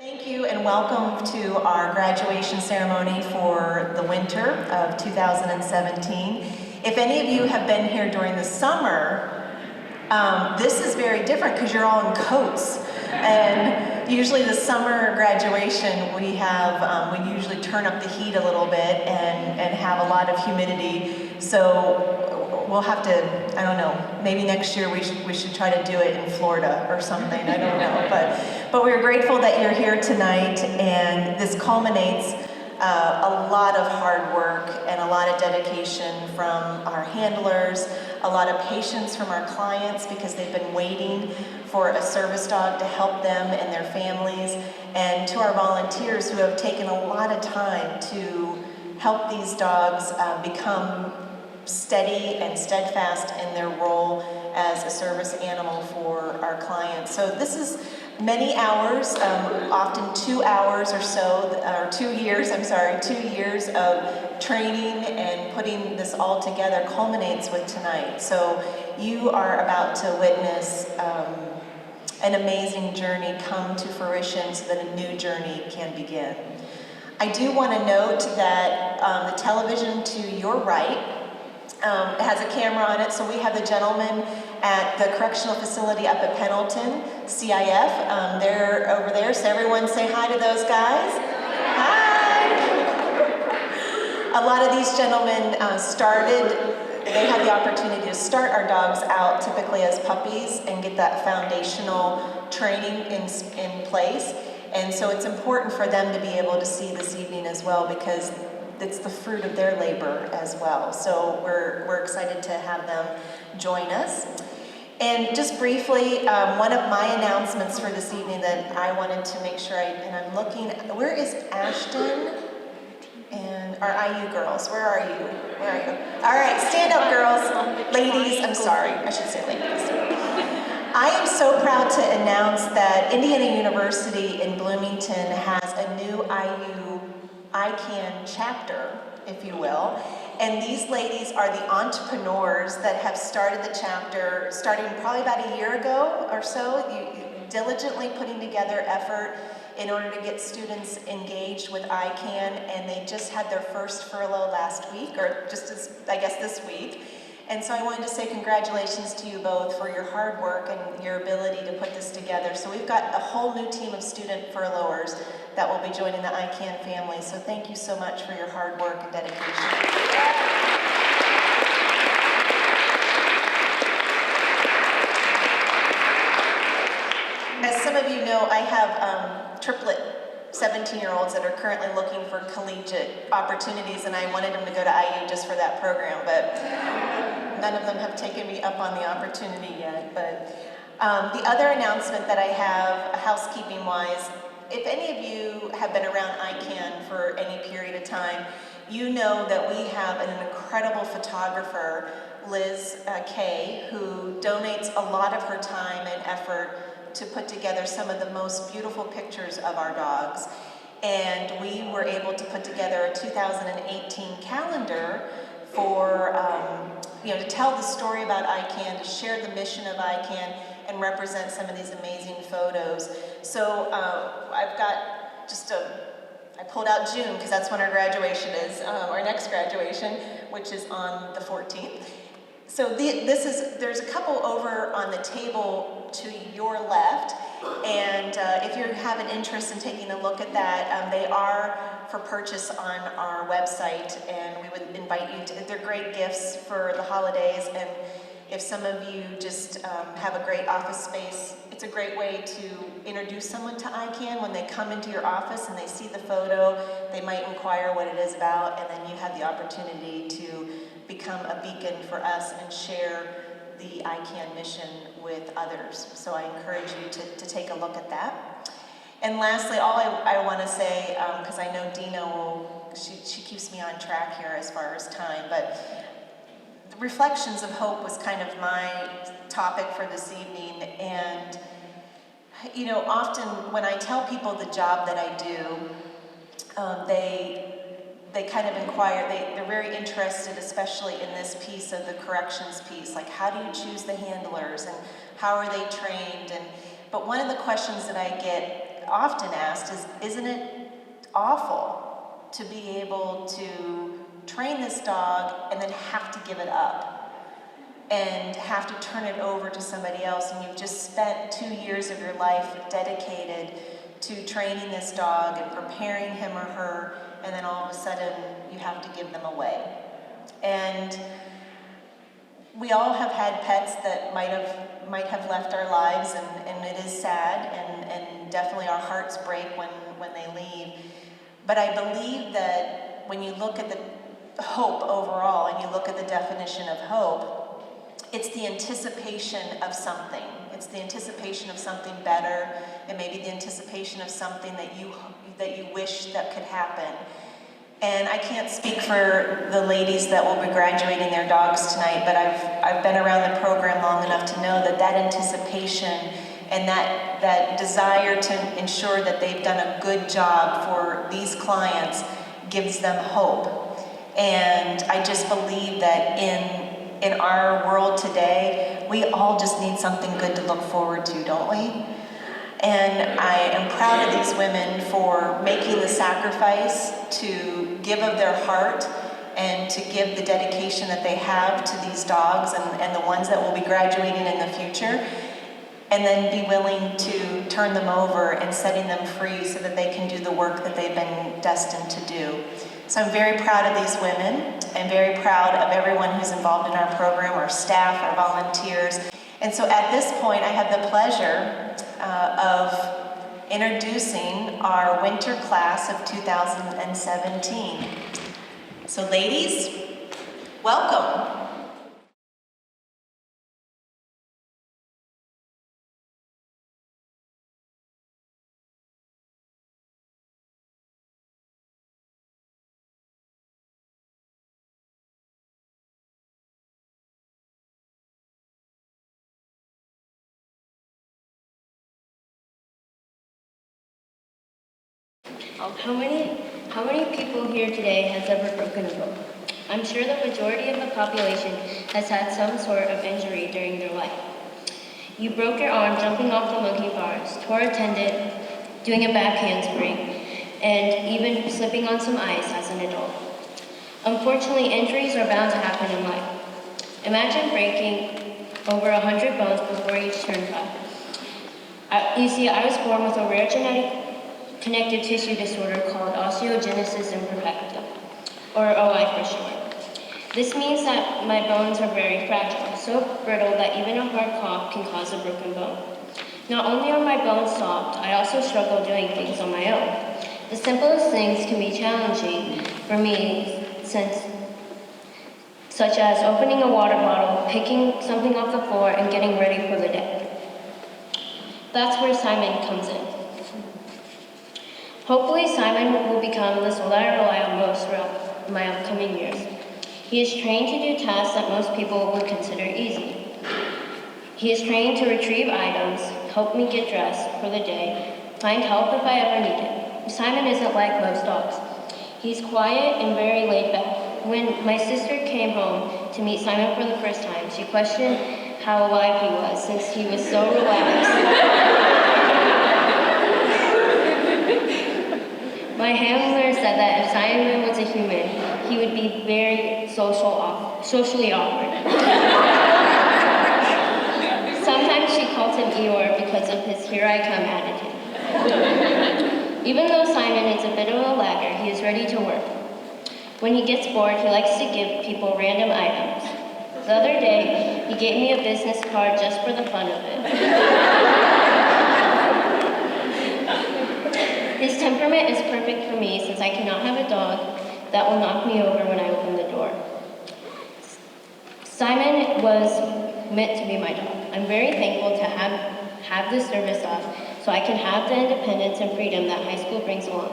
Thank you and welcome to our graduation ceremony for the winter of 2017. If any of you have been here during the summer, this is very different because you're all in coats. And usually the summer graduation, we usually turn up the heat a little bit and have a lot of humidity. So we'll have to, I don't know, maybe next year we should try to do it in Florida or something, I don't know. But we're grateful that you're here tonight, and this culminates a lot of hard work and a lot of dedication from our handlers, a lot of patience from our clients because they've been waiting for a service dog to help them and their families, and to our volunteers who have taken a lot of time to help these dogs become steady and steadfast in their role as a service animal for our clients. So this is many hours, often 2 hours or so, or 2 years, 2 years of training and putting this all together culminates with tonight. So you are about to witness an amazing journey come to fruition so that a new journey can begin. I do want to note that the television to your right has a camera on it, so we have the gentleman at the correctional facility up at Pendleton, CIF. They're over there, so everyone say hi to those guys. Hi! A lot of these gentlemen they had the opportunity to start our dogs out typically as puppies and get that foundational training in place. And so it's important for them to be able to see this evening as well, because it's the fruit of their labor as well. So we're excited to have them join us. And just briefly, one of my announcements for this evening that I wanted to make sure I'm looking, where is Ashton and our IU girls? Where are you? All right, stand up, girls. Ladies, I'm sorry, I should say ladies. I am so proud to announce that Indiana University in Bloomington has a new ICAN chapter, if you will, and these ladies are the entrepreneurs that have started the chapter, starting probably about a year ago or so, diligently putting together effort in order to get students engaged with ICAN, and they just had their first furlough last week, or this week. And so I wanted to say congratulations to you both for your hard work and your ability to put this together. So we've got a whole new team of student furloughers that will be joining the ICAN family. So thank you so much for your hard work and dedication. As some of you know, I have triplet 17-year-olds that are currently looking for collegiate opportunities, and I wanted them to go to IU just for that program, but none of them have taken me up on the opportunity yet. But the other announcement that I have, housekeeping-wise, if any of you have been around ICAN for any period of time, you know that we have an incredible photographer, Liz Kay, who donates a lot of her time and effort to put together some of the most beautiful pictures of our dogs. And we were able to put together a 2018 calendar for, to tell the story about ICAN, to share the mission of ICAN, and represent some of these amazing photos. So I've got I pulled out June because that's when our graduation is, our next graduation, which is on the 14th. So there's a couple over on the table to your left, and if you have an interest in taking a look at that, they are for purchase on our website, and we would invite you to. They're great gifts for the holidays, and if some of you just have a great office space, it's a great way to introduce someone to ICAN. When they come into your office and they see the photo, they might inquire what it is about, and then you have the opportunity to become a beacon for us and share the ICAN mission with others. So I encourage you to take a look at that. And lastly, all I want to say, because I know Dina she keeps me on track here as far as time, but the Reflections of Hope was kind of my topic for this evening. And, often when I tell people the job that I do, they kind of inquire, they're very interested, especially in this piece of the corrections piece, like how do you choose the handlers and how are they trained? But one of the questions that I get get often asked is, isn't it awful to be able to train this dog and then have to give it up and have to turn it over to somebody else, and you've just spent 2 years of your life dedicated to training this dog and preparing him or her, and then all of a sudden you have to give them away. And we all have had pets that might have left our lives, and it is sad, and definitely our hearts break when they leave. But I believe that when you look at the hope overall, and you look at the definition of hope, it's the anticipation of something. It's the anticipation of something better, and maybe the anticipation of something that you wish that could happen. And I can't speak for the ladies that will be graduating their dogs tonight, but I've been around the program long enough to know that anticipation and that desire to ensure that they've done a good job for these clients gives them hope. And I just believe that in our world today, we all just need something good to look forward to, don't we? And I am proud of these women for making the sacrifice to give of their heart and to give the dedication that they have to these dogs and the ones that will be graduating in the future, and then be willing to turn them over and setting them free so that they can do the work that they've been destined to do. So I'm very proud of these women. I'm very proud of everyone who's involved in our program, our staff, our volunteers. And so at this point, I have the pleasure of introducing our winter class of 2017. So ladies, welcome. How many people here today has ever broken a bone? I'm sure the majority of the population has had some sort of injury during their life. You broke your arm jumping off the monkey bars, tore a tendon, doing a back handspring, and even slipping on some ice as an adult. Unfortunately, injuries are bound to happen in life. Imagine breaking over 100 bones before you turn 5. You see, I was born with a rare genetic connective tissue disorder called osteogenesis imperfecta, or OI for short. This means that my bones are very fragile, so brittle that even a hard cough can cause a broken bone. Not only are my bones soft, I also struggle doing things on my own. The simplest things can be challenging for me, such as opening a water bottle, picking something off the floor, and getting ready for the day. That's where Simon comes in. Hopefully, Simon will become the soul that I rely on most throughout my upcoming years. He is trained to do tasks that most people would consider easy. He is trained to retrieve items, help me get dressed for the day, find help if I ever need it. Simon isn't like most dogs. He's quiet and very laid back. When my sister came home to meet Simon for the first time, she questioned how alive he was since he was so relaxed. My handler said that if Simon was a human, he would be very socially awkward. Sometimes she called him Eeyore because of his here I come attitude. Even though Simon is a bit of a lagger, he is ready to work. When he gets bored, he likes to give people random items. The other day, he gave me a business card just for the fun of it. His temperament is perfect for me since I cannot have a dog that will knock me over when I open the door. Simon was meant to be my dog. I'm very thankful to have this service off so I can have the independence and freedom that high school brings along.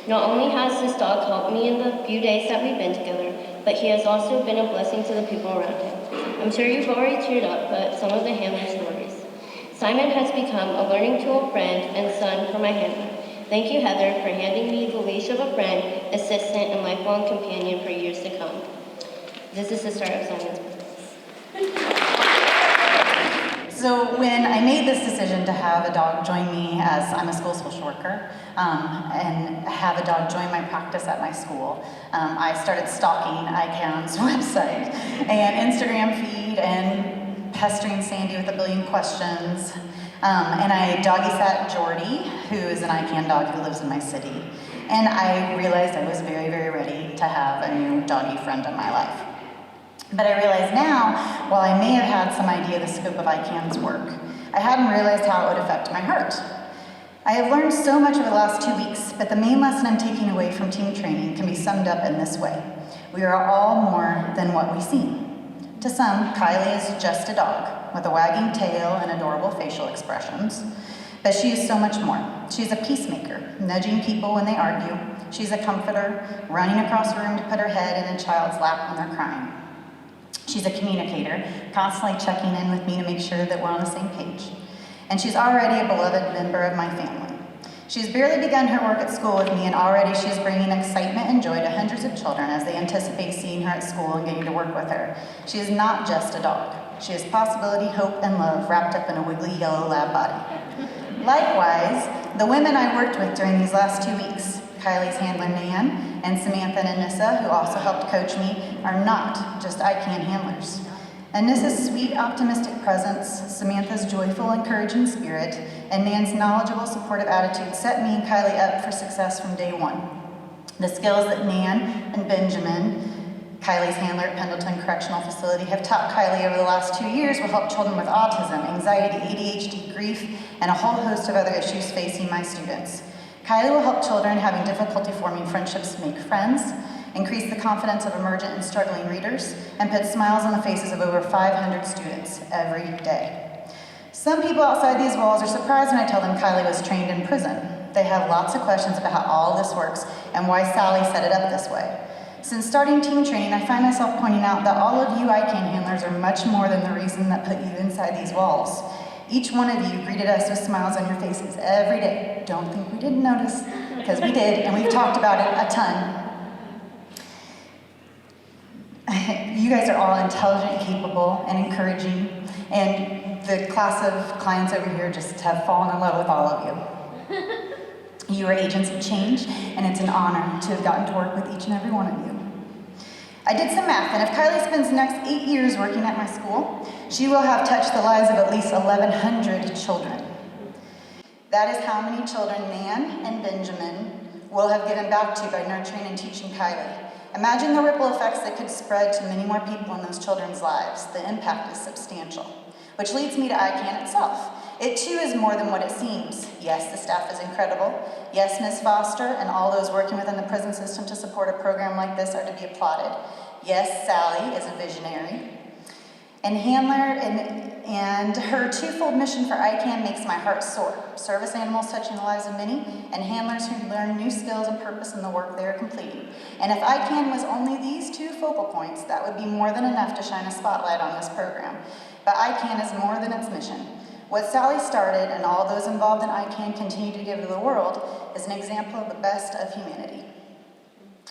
Not only has this dog helped me in the few days that we've been together, but he has also been a blessing to the people around him. I'm sure you've already teared up, but some of the handler stories. Simon has become a learning tool, friend, and son for my handler. Thank you, Heather, for handing me the leash of a friend, assistant, and lifelong companion for years to come. This is the start of Simon's business. So So when I made this decision to have a dog join me, as I'm a school social worker, and have a dog join my practice at my school, I started stalking ICAN's website and Instagram feed and pestering Sandy with a billion questions. And I doggy sat Jordy, who is an ICAN dog who lives in my city. And I realized I was very, very ready to have a new doggy friend in my life. But I realize now, while I may have had some idea of the scope of ICAN's work, I hadn't realized how it would affect my heart. I have learned so much over the last 2 weeks, but the main lesson I'm taking away from team training can be summed up in this way. We are all more than what we seem. To some, Kiley is just a dog with a wagging tail and adorable facial expressions, but she is so much more. She's a peacemaker, nudging people when they argue. She's a comforter, running across the room to put her head in a child's lap when they're crying. She's a communicator, constantly checking in with me to make sure that we're on the same page. And she's already a beloved member of my family. She's barely begun her work at school with me, and already she's bringing excitement and joy to hundreds of children as they anticipate seeing her at school and getting to work with her. She is not just a dog. She is possibility, hope, and love wrapped up in a wiggly yellow lab body. Likewise, the women I worked with during these last 2 weeks, Kiley's handler Nan, and Samantha and Anissa, who also helped coach me, are not just ICAN handlers. Anissa's sweet, optimistic presence, Samantha's joyful, encouraging spirit, and Nan's knowledgeable, supportive attitude set me and Kiley up for success from day one. The skills that Nan and Benjamin, Kiley's handler at Pendleton Correctional Facility, have taught Kiley over the last 2 years will help children with autism, anxiety, ADHD, grief, and a whole host of other issues facing my students. Kiley will help children having difficulty forming friendships make friends, increase the confidence of emergent and struggling readers, and put smiles on the faces of over 500 students every day. Some people outside these walls are surprised when I tell them Kiley was trained in prison. They have lots of questions about how all this works and why Sally set it up this way. Since starting team training, I find myself pointing out that all of you ICAN handlers are much more than the reason that put you inside these walls. Each one of you greeted us with smiles on your faces every day. Don't think we didn't notice, because we did, and we've talked about it a ton. You guys are all intelligent, capable, and encouraging, and the class of clients over here just have fallen in love with all of you. You are agents of change, and it's an honor to have gotten to work with each and every one of you. I did some math, and if Kiley spends the next 8 years working at my school, she will have touched the lives of at least 1,100 children. That is how many children Nan and Benjamin will have given back to by nurturing and teaching Kiley. Imagine the ripple effects that could spread to many more people in those children's lives. The impact is substantial. Which leads me to ICAN itself. It too is more than what it seems. Yes, the staff is incredible. Yes, Ms. Foster and all those working within the prison system to support a program like this are to be applauded. Yes, Sally is a visionary. And handler and her twofold mission for ICAN makes my heart soar. Service animals touching the lives of many, and handlers who learn new skills and purpose in the work they are completing. And if ICAN was only these two focal points, that would be more than enough to shine a spotlight on this program. But ICAN is more than its mission. What Sally started and all those involved in ICAN continue to give to the world is an example of the best of humanity.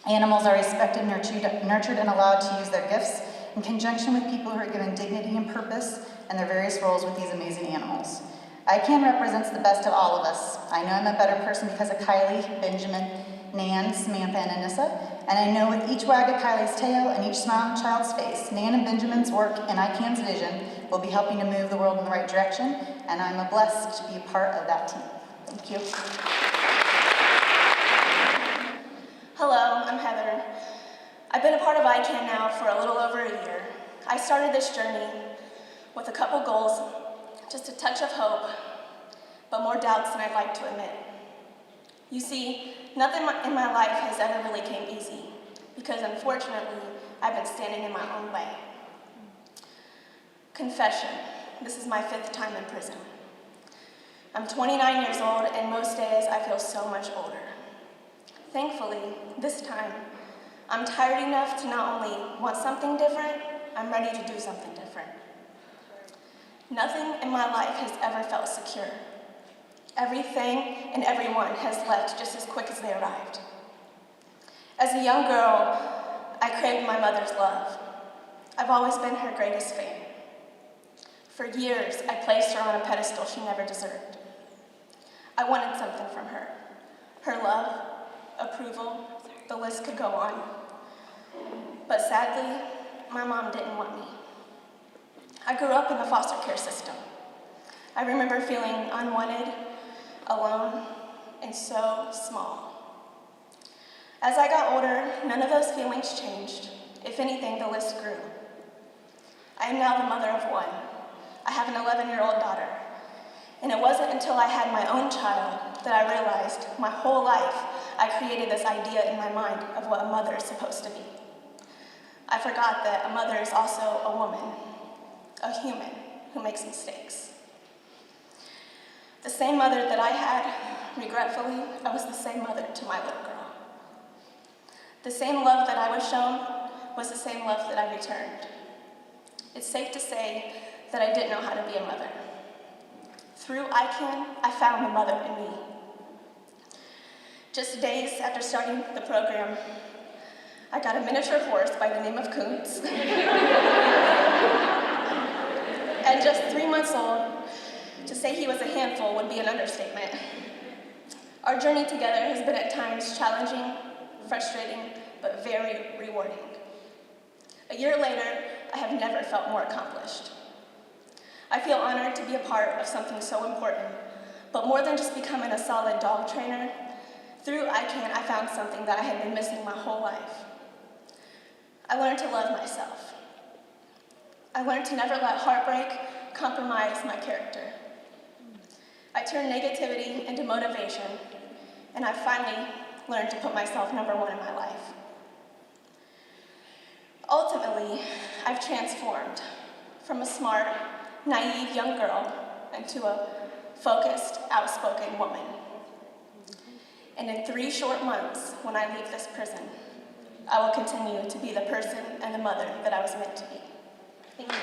Animals are respected, nurtured, and allowed to use their gifts in conjunction with people who are given dignity and purpose in their various roles with these amazing animals. ICAN represents the best of all of us. I know I'm a better person because of Kiley, Benjamin, Nan, Samantha, and Anissa, and I know with each wag of Kiley's tail and each smile on a child's face, Nan and Benjamin's work and ICAN's vision will be helping to move the world in the right direction, and I'm blessed to be a part of that team. Thank you. Hello, I'm Heather. I've been a part of ICAN now for a little over a year. I started this journey with a couple goals, just a touch of hope, but more doubts than I'd like to admit. You see, nothing in my life has ever really came easy, because unfortunately, I've been standing in my own way. Confession, this is my 5th time in prison. I'm 29 years old, and most days I feel so much older. Thankfully, this time, I'm tired enough to not only want something different, I'm ready to do something different. Nothing in my life has ever felt secure. Everything and everyone has left just as quick as they arrived. As a young girl, I craved my mother's love. I've always been her greatest fan. For years, I placed her on a pedestal she never deserved. I wanted something from her. Her love, approval, the list could go on. But sadly, my mom didn't want me. I grew up in the foster care system. I remember feeling unwanted, alone, and so small. As I got older, none of those feelings changed. If anything, the list grew. I am now the mother of one. I have an 11-year-old daughter. And it wasn't until I had my own child that I realized my whole life I created this idea in my mind of what a mother is supposed to be. I forgot that a mother is also a woman, a human who makes mistakes. The same mother that I had, regretfully, I was the same mother to my little girl. The same love that I was shown was the same love that I returned. It's safe to say that I didn't know how to be a mother. Through ICAN, I found the mother in me. Just days after starting the program, I got a miniature horse by the name of Coons. At just 3 months old, to say he was a handful would be an understatement. Our journey together has been at times challenging, frustrating, but very rewarding. A year later, I have never felt more accomplished. I feel honored to be a part of something so important, but more than just becoming a solid dog trainer, through ICAN, I found something that I had been missing my whole life. I learned to love myself. I learned to never let heartbreak compromise my character. I turned negativity into motivation, and I finally learned to put myself number one in my life. Ultimately, I've transformed from a smart, naive young girl into a focused, outspoken woman. And in 3 short months, when I leave this prison, I will continue to be the person and the mother that I was meant to be. Thank you.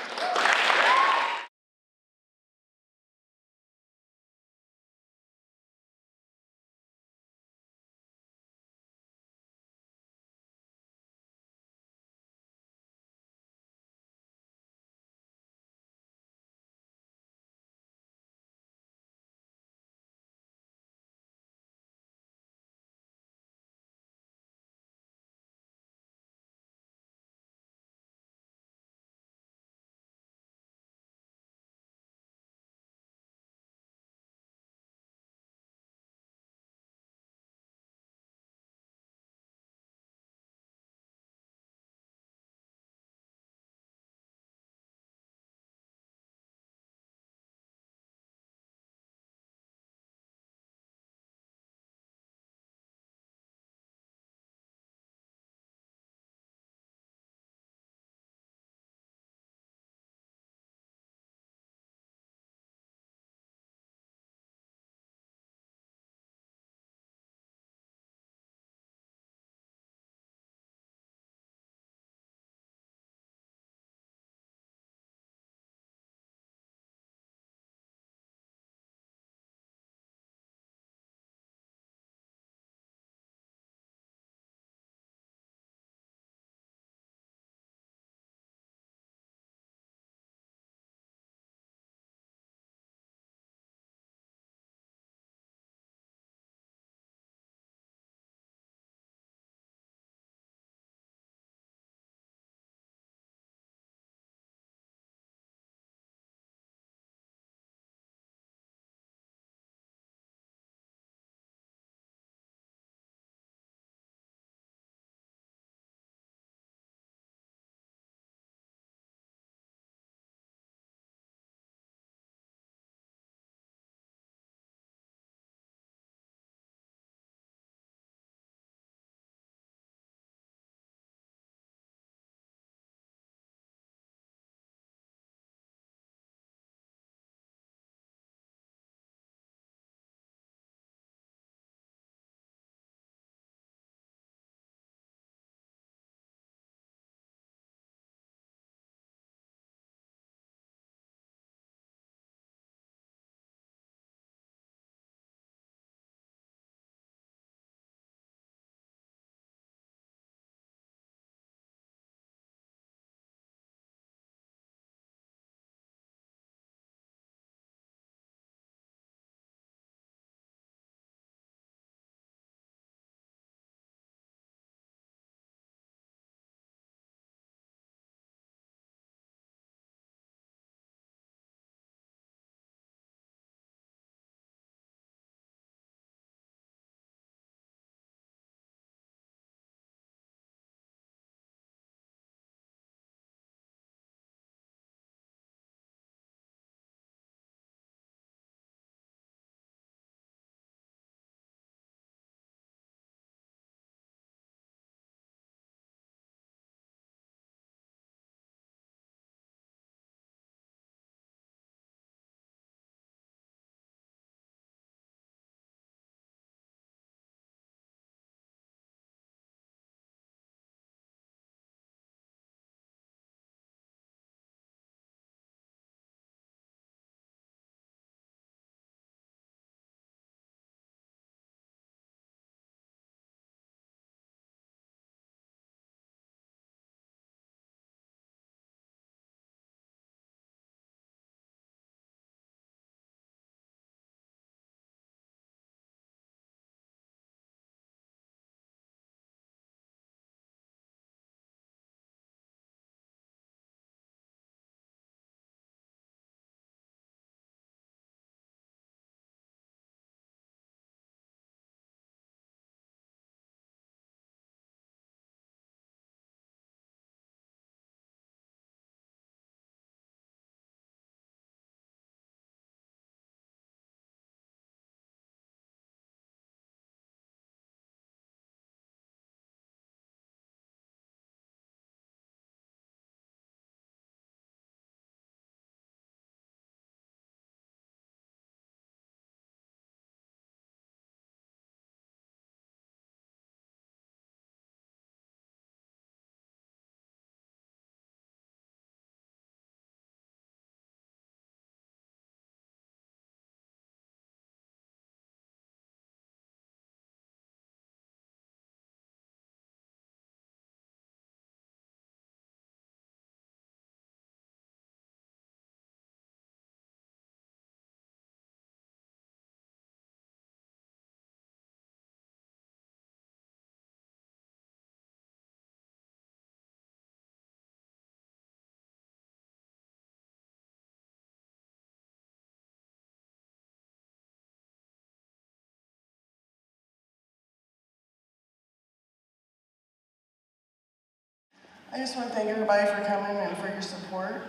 I just want to thank everybody for coming and for your support.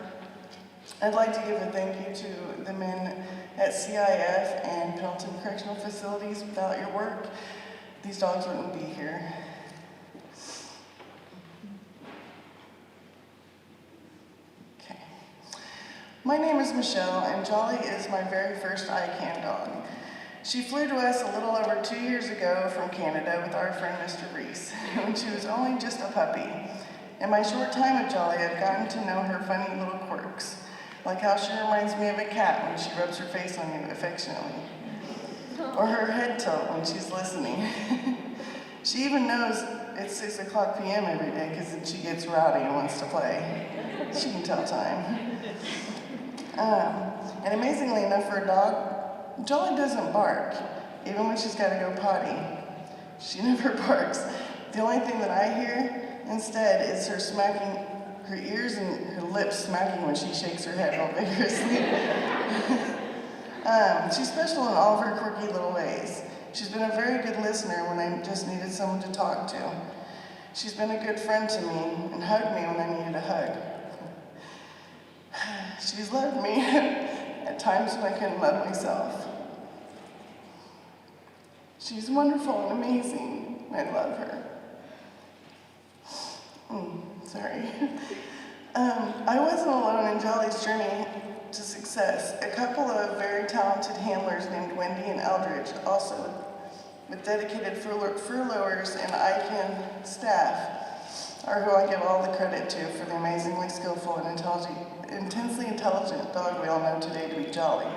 I'd like to give a thank you to the men at CIF and Pendleton Correctional Facilities. Without your work, these dogs wouldn't be here. Okay. My name is Michelle, and Jolly is my very first ICAN dog. She flew to us a little over 2 years ago from Canada with our friend Mr. Reese, when she was only just a puppy. In my short time with Jolly, I've gotten to know her funny little quirks, like how she reminds me of a cat when she rubs her face on you affectionately, or her head tilt when she's listening. She even knows it's 6 o'clock p.m. every day because then she gets rowdy and wants to play. She can tell time. And amazingly enough for a dog, Jolly doesn't bark, even when she's got to go potty. She never barks. The only thing that I hear instead is her smacking her ears and her lips smacking when she shakes her head real vigorously. She's special in all of her quirky little ways. She's been a very good listener when I just needed someone to talk to. She's been a good friend to me and hugged me when I needed a hug. She's loved me at times when I couldn't love myself. She's wonderful and amazing, and I love her. Sorry. I wasn't alone in Jolly's journey to success. A couple of very talented handlers named Wendy and Eldridge, also with dedicated furloughers and ICAN staff, are who I give all the credit to for the amazingly skillful and intensely intelligent dog we all know today to be Jolly.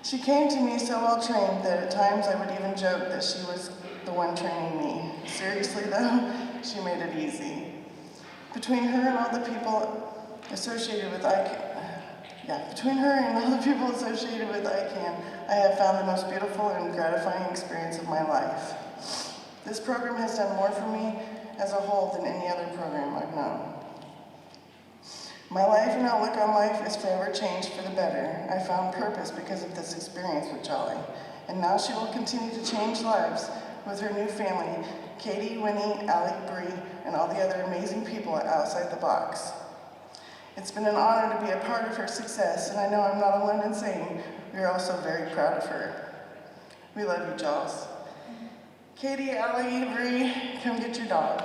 She came to me so well trained that at times I would even joke that she was the one training me. Seriously though, she made it easy. Between her and all the people associated with ICAN, I have found the most beautiful and gratifying experience of my life. This program has done more for me as a whole than any other program I've known. My life and outlook on life is forever changed for the better. I found purpose because of this experience with Jolly, and now she will continue to change lives with her new family, Katy, Winnie, Allie, Bree, and all the other amazing people at Outside the Box. It's been an honor to be a part of her success, and I know I'm not alone in saying we are also very proud of her. We love you, Jaws. Katy, Allie, Bree, come get your dog.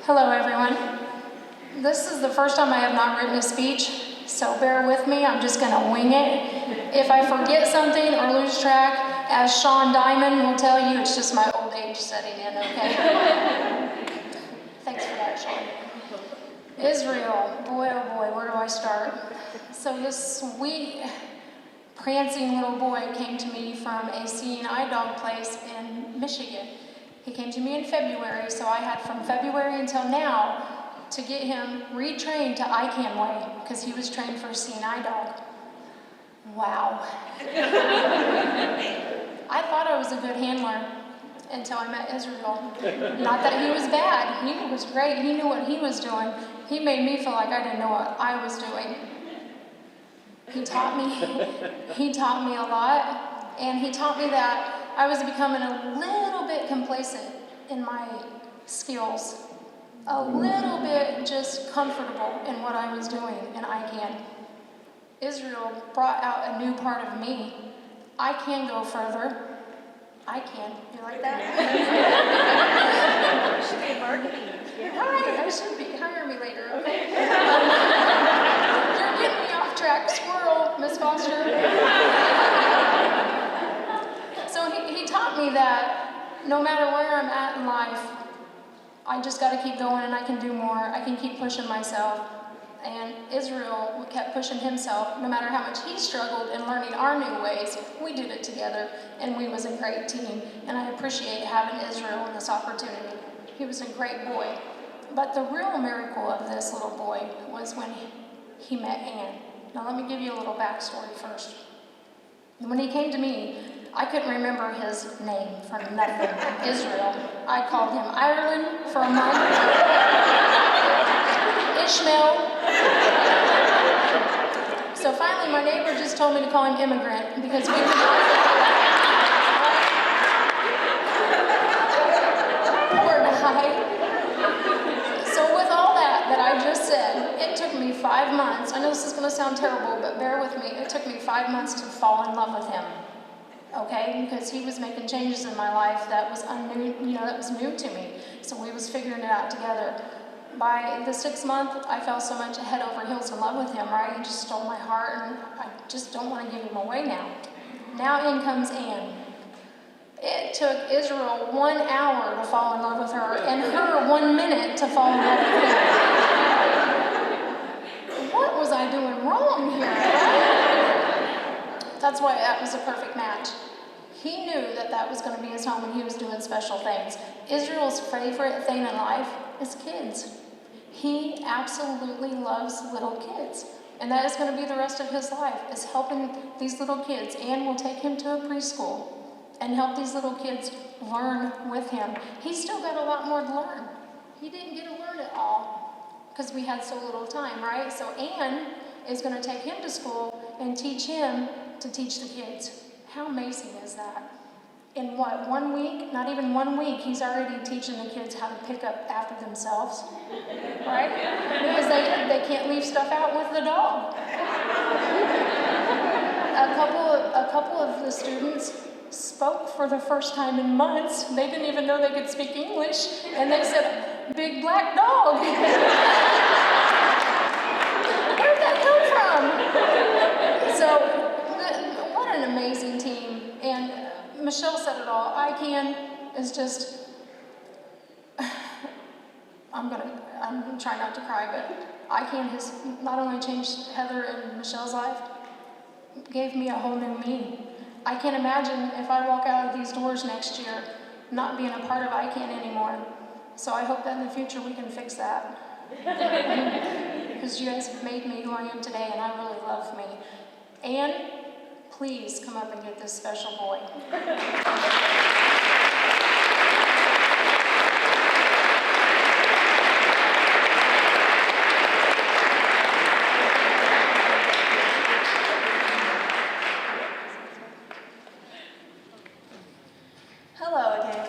Hello, everyone. This is the first time I have not written a speech, so bear with me. I'm just going to wing it. If I forget something or lose track, as Sean Diamond will tell you, it's just my old age setting in, okay? Thanks for that, Sean. Israel, boy, oh boy, where do I start? So this sweet, prancing little boy came to me from a CNI dog place in Michigan. He came to me in February, so I had from February until now to get him retrained to ICAN way, because he was trained for a CNI dog. Wow. I thought I was a good handler until I met Israel. Not that he was bad, he was great, he knew what he was doing. He made me feel like I didn't know what I was doing. He taught me a lot, and he taught me that I was becoming a little bit complacent in my skills, a little bit just comfortable in what I was doing in ICAN. Israel brought out a new part of me. I can go further. I can. You like that? Should be marketing. Right, I should be. Hire me later, okay? You're getting me off track. Squirrel, Miss Foster. So he taught me that no matter where I'm at in life, I just got to keep going and I can do more. I can keep pushing myself. And Israel kept pushing himself. No matter how much he struggled in learning our new ways, we did it together, and we was a great team. And I appreciate having Israel in this opportunity. He was a great boy. But the real miracle of this little boy was when he met Anne. Now let me give you a little backstory first. When he came to me, I couldn't remember his name for nothing. Israel. I called him Ireland for a month. Ishmael. So finally my neighbor just told me to call him immigrant because we could not. Poor guy. So with all that I just said, it took me 5 months. I know this is going to sound terrible, but bear with me. It took me 5 months to fall in love with him. Okay, because he was making changes in my life that was that was new to me. So we was figuring it out together. By the 6th month, I fell so much head over heels in love with him, right? He just stole my heart, and I just don't want to give him away now. Now in comes Anne. It took Israel 1 hour to fall in love with her, and her 1 minute to fall in love with him. What was I doing wrong here, right? That's why that was a perfect match. He knew that was going to be his home when he was doing special things. Israel's favorite thing in life is kids. He absolutely loves little kids. And that is going to be the rest of his life, is helping these little kids. Anne will take him to a preschool and help these little kids learn with him. He's still got a lot more to learn. He didn't get to learn it all because we had so little time, right? So Anne is going to take him to school and teach him to teach the kids. How amazing is that? In what, 1 week? Not even 1 week, he's already teaching the kids how to pick up after themselves, right? Because they can't leave stuff out with the dog. A couple of the students spoke for the first time in months. They didn't even know they could speak English, and they said, "Big black dog." Where'd that come from? So, what an amazing team. And Michelle said it all. ICAN is just, I'm trying not to cry, but ICAN has not only changed Heather and Michelle's life, gave me a whole new me. I can't imagine if I walk out of these doors next year not being a part of ICAN anymore. So I hope that in the future we can fix that. Because you guys have made me who I am today, and I really love me. And please come up and get this special boy. Hello again.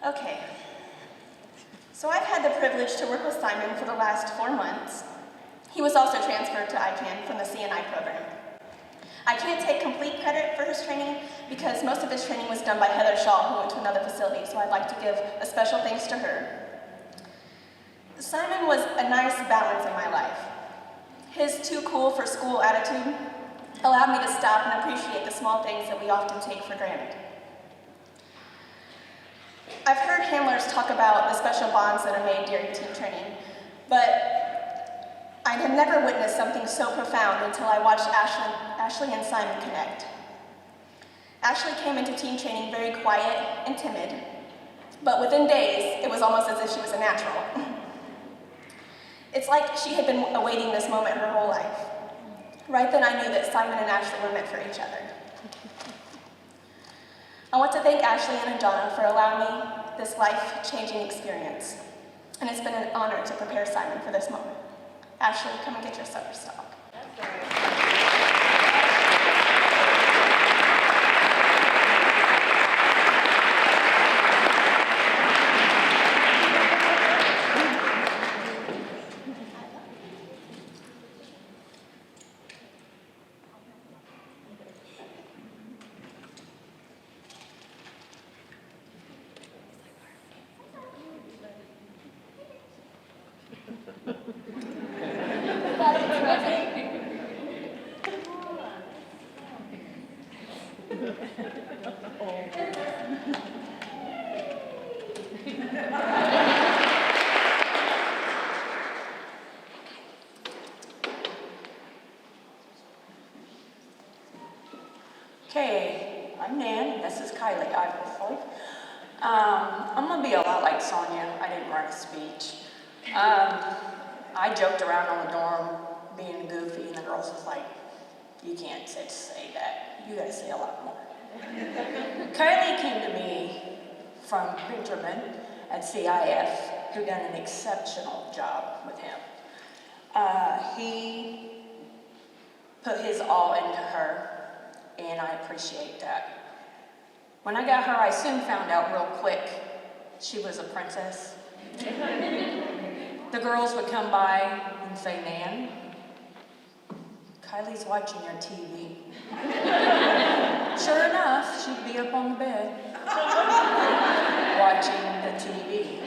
Okay. So I've had the privilege to work with Simon for the last 4 months. He was also transferred to ICAN from the CNI program. I can't take complete credit for his training because most of his training was done by Heather Shaw, who went to another facility, so I'd like to give a special thanks to her. Simon was a nice balance in my life. His too cool for school attitude allowed me to stop and appreciate the small things that we often take for granted. I've heard handlers talk about the special bonds that are made during team training, but I had never witnessed something so profound until I watched Ashley and Simon connect. Ashley came into team training very quiet and timid, but within days, it was almost as if she was a natural. It's like she had been awaiting this moment her whole life. Right then I knew that Simon and Ashley were meant for each other. I want to thank Ashley and Donna for allowing me this life-changing experience, and it's been an honor to prepare Simon for this moment. Ashley, come and get your supper stock. Okay, I'm Nan, this is Kylie, obviously. I'm gonna be a lot like Sonia. I didn't write a speech. I joked around on the dorm being goofy, and the girls was like, you can't just say that. You gotta say a lot more. Kylie came to me from Benjamin at CIF, who done an exceptional job with him. He put his all into her, and I appreciate that. When I got her, I soon found out real quick she was a princess. The girls would come by and say, Nan, Kylie's watching your TV. Sure enough, she'd be up on the bed watching the TV.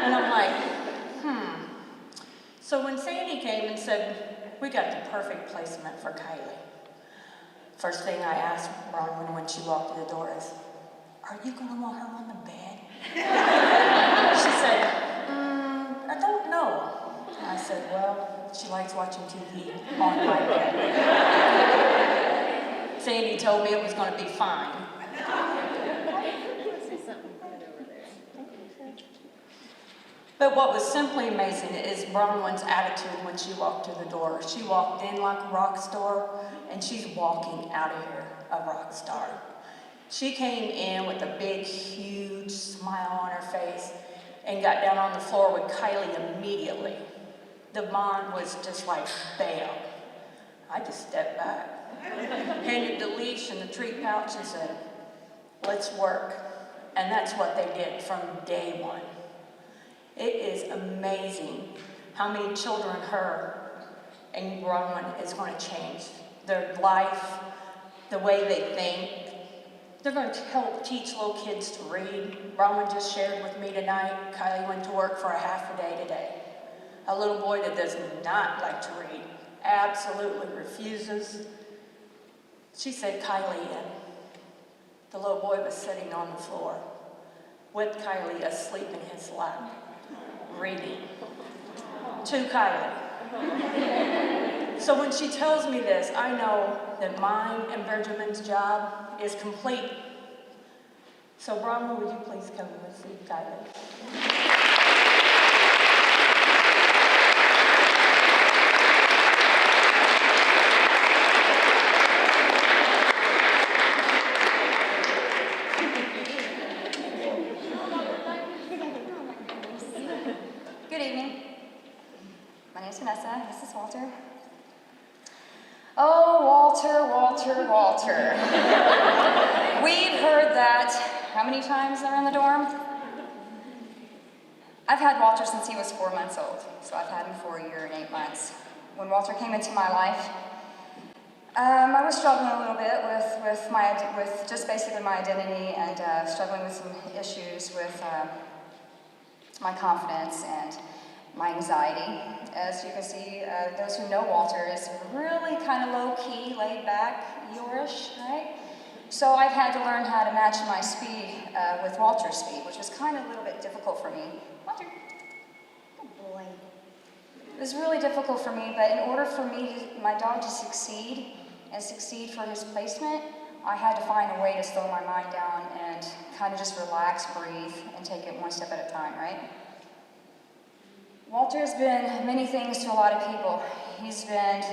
And I'm like, So when Sandy came and said, we got the perfect placement for Kylie, first thing I asked Bronwyn when she walked through the door is, are you gonna want her on the bed? She said, I don't know. I said, well, she likes watching TV on my bed. Sandy told me it was gonna be fine. But what was simply amazing is Bronwyn's attitude when she walked through the door. She walked in like a rock star, and she's walking out of here a rock star. She came in with a big, huge smile on her face and got down on the floor with Kylie immediately. The bond was just like, bam. I just stepped back, handed the leash and the treat pouch and said, let's work. And that's what they did from day one. It is amazing how many children her and Bronwyn is going to change. Their life, the way they think. They're going to help teach little kids to read. Bronwyn just shared with me tonight, Kylie went to work for a half a day today. A little boy that does not like to read, absolutely refuses. She said Kylie, and the little boy was sitting on the floor with Kylie asleep in his lap, reading to Kylie. So when she tells me this, I know that mine and Benjamin's job is complete. So Bronwyn, would you please come and receive Kylie? Good evening. My name is Vanessa. This is Walter. Oh, Walter. We've heard that how many times around the dorm? I've had Walter since he was 4 months old, so I've had him for a year and 8 months. When Walter came into my life, I was struggling a little bit with just basically my identity and struggling with some issues with my confidence and my anxiety. As you can see, those who know Walter is really kind of low-key, laid-back, Eeyore-ish, right? So I've had to learn how to match my speed with Walter's speed, which was kind of a little bit difficult for me. Walter, good boy. It was really difficult for me, but in order for my dog to succeed and succeed for his placement, I had to find a way to slow my mind down and kind of just relax, breathe, and take it one step at a time, right? Walter has been many things to a lot of people. He's been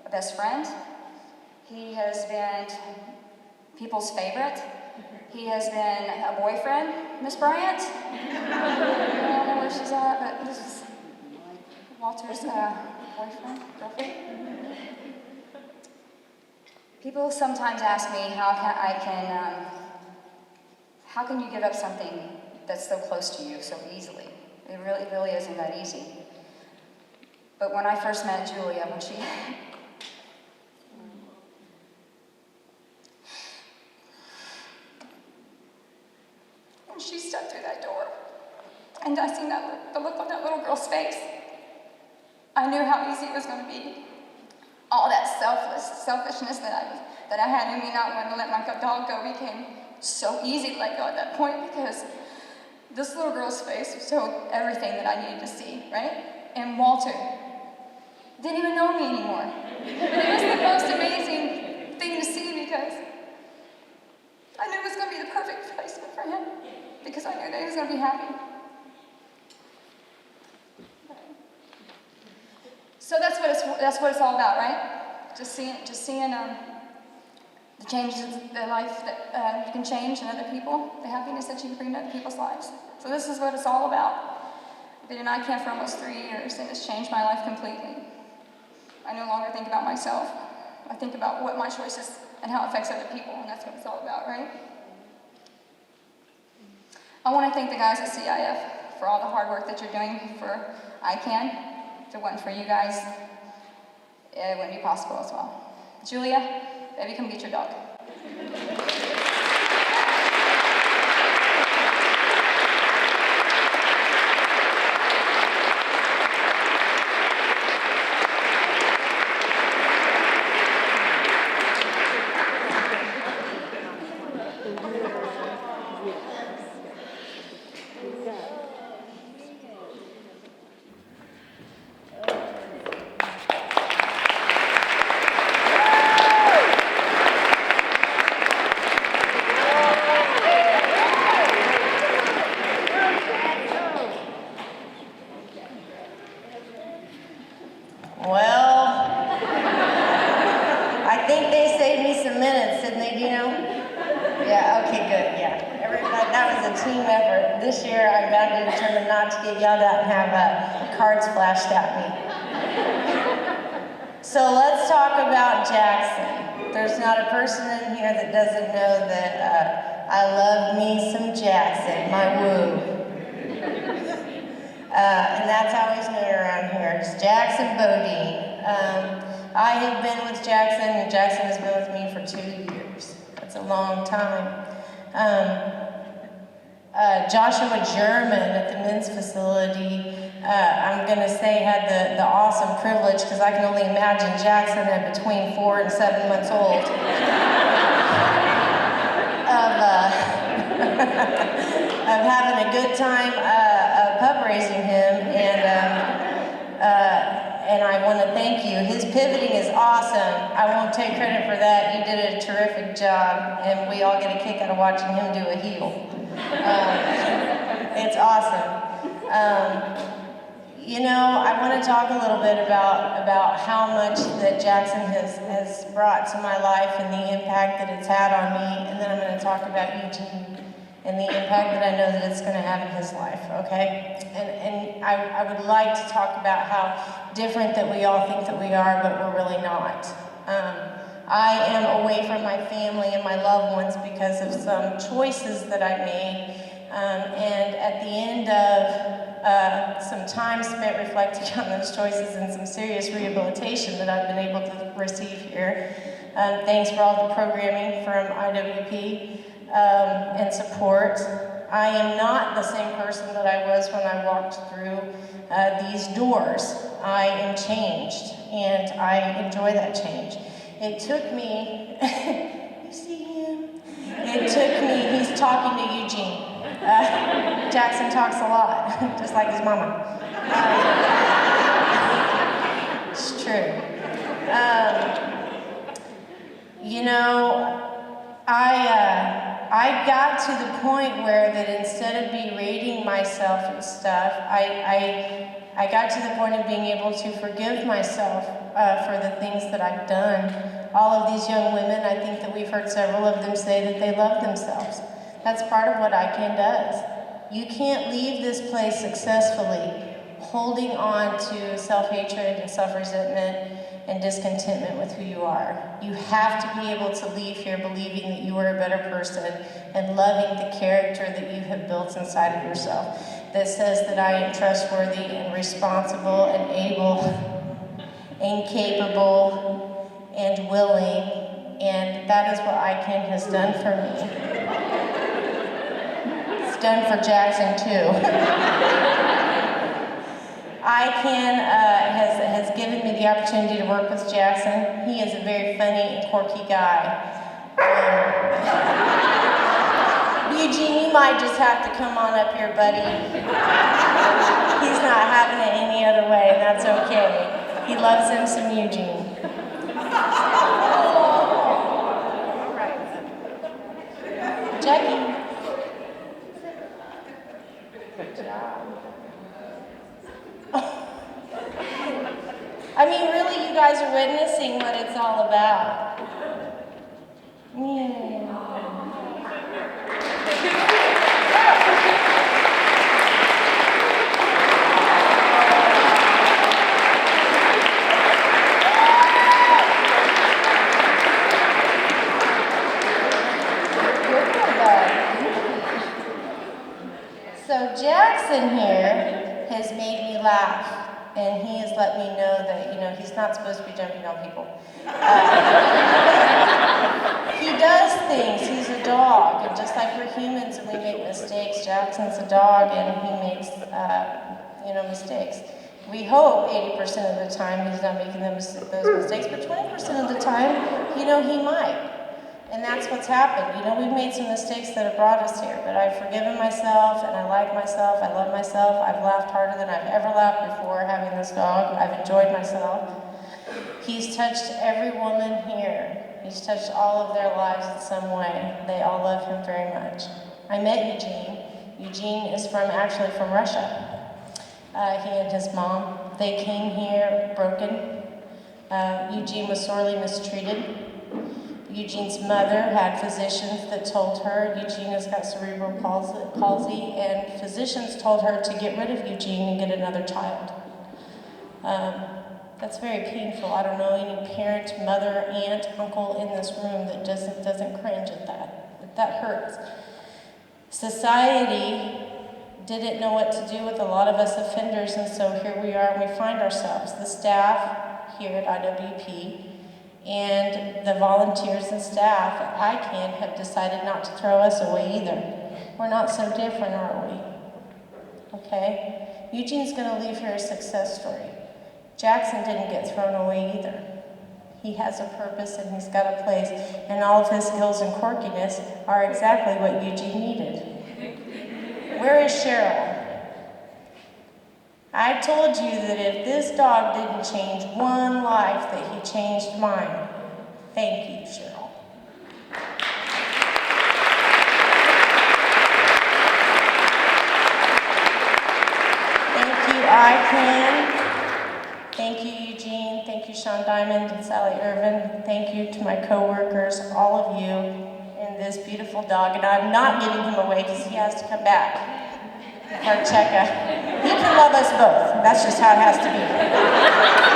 a best friend. He has been people's favorite. He has been a boyfriend, Miss Bryant. I don't know where she's at, but this is Walter's boyfriend, girlfriend. People sometimes ask me how can you give up something that's so close to you so easily? It really isn't that easy. But when I first met Julia, when she stepped through that door, and I seen the look on that little girl's face, I knew how easy it was going to be. All that selfishness that I had in me, not wanting to let my dog go, became so easy to let go at that point because this little girl's face showed everything that I needed to see, right? And Walter didn't even know me anymore. But it was the most amazing thing to see because I knew it was going to be the perfect placement for him. be happy. So that's what it's all about, right? Just seeing the changes in their life that you can change in other people, the happiness that you can bring to other people's lives. So this is what it's all about. I've been in ICAN for almost 3 years, and it's changed my life completely. I no longer think about myself. I think about what my choices and how it affects other people, and that's what it's all about, right? I want to thank the guys at CIF for all the hard work that you're doing for ICAN. If it wasn't for you guys, it wouldn't be possible as well. Julia, baby, come get your dog. Yelled out and have cards flashed at me. So let's talk about Jackson. There's not a person in here that doesn't know that I love me some Jackson, my woo. And that's how he's known around here. It's Jackson Bodine. I have been with Jackson, and Jackson has been with me for 2 years. That's a long time. Joshua German at the men's facility, I'm going to say, had the awesome privilege, because I can only imagine Jackson at between 4 and 7 months old, of having a good time pup raising him, and I want to thank you. His pivoting is awesome. I won't take credit for that. You did a terrific job, and we all get a kick out of watching him do a heel. It's awesome. I want to talk a little bit about how much that Jackson has brought to my life and the impact that it's had on me, and then I'm going to talk about Eugene and the impact that I know that it's going to have in his life, okay? And I would like to talk about how different that we all think that we are, but we're really not. I am away from my family and my loved ones because of some choices that I made. And at the end of some time spent reflecting on those choices and some serious rehabilitation that I've been able to receive here. Thanks for all the programming from IWP and support. I am not the same person that I was when I walked through these doors. I am changed, and I enjoy that change. It took me, you see him? It took me, he's talking to Eugene. Jackson talks a lot, just like his mama. It's true. I got to the point where that instead of berating myself and stuff, I got to the point of being able to forgive myself for the things that I've done. All of these young women, I think that we've heard several of them say that they love themselves. That's part of what ICAN does. You can't leave this place successfully holding on to self-hatred and self-resentment and discontentment with who you are. You have to be able to leave here believing that you are a better person and loving the character that you have built inside of yourself that says that I am trustworthy and responsible and able and capable and willing, and that is what ICAN has done for me. It's done for Jackson too. ICAN has given me the opportunity to work with Jackson. He is a very funny and quirky guy. Eugene, you might just have to come on up here, buddy. He's not having it any other way, and that's okay. He loves him some Eugene. Jackie. guys are witnessing what it's all about. Yeah. So Jackson here has made me laugh, and he has let me know that, you know, he's not supposed to be jumping on people. He does things, he's a dog, and just like we're humans and we make mistakes, Jackson's a dog and he makes, you know, mistakes. We hope 80% of the time he's not making those mistakes, but 20% of the time, you know, he might. And that's what's happened. You know, we've made some mistakes that have brought us here, but I've forgiven myself, and I like myself, I love myself. I've laughed harder than I've ever laughed before having this dog. I've enjoyed myself. He's touched every woman here. He's touched all of their lives in some way. They all love him very much. I met Eugene. Eugene is actually from Russia. He and his mom, they came here broken. Eugene was sorely mistreated. Eugene's mother had physicians that told her Eugene has got cerebral palsy, and physicians told her to get rid of Eugene and get another child. That's very painful. I don't know any parent, mother, aunt, uncle in this room that doesn't cringe at that. But that hurts. Society didn't know what to do with a lot of us offenders, and so here we are, and we find ourselves. The staff here at IWP and the volunteers and staff at ICAN have decided not to throw us away either. We're not so different, are we? Okay? Eugene's gonna leave here a success story. Jackson didn't get thrown away either. He has a purpose and he's got a place, and all of his skills and quirkiness are exactly what Eugene needed. Where is Cheryl? I told you that if this dog didn't change one life, that he changed mine. Thank you, Cheryl. Thank you, ICAN. Thank you, Eugene. Thank you, Sean Diamond and Sally Irvin. Thank you to my coworkers, all of you, and this beautiful dog. And I'm not giving him away because he has to come back. Our checkup. He can love us both. That's just how it has to be.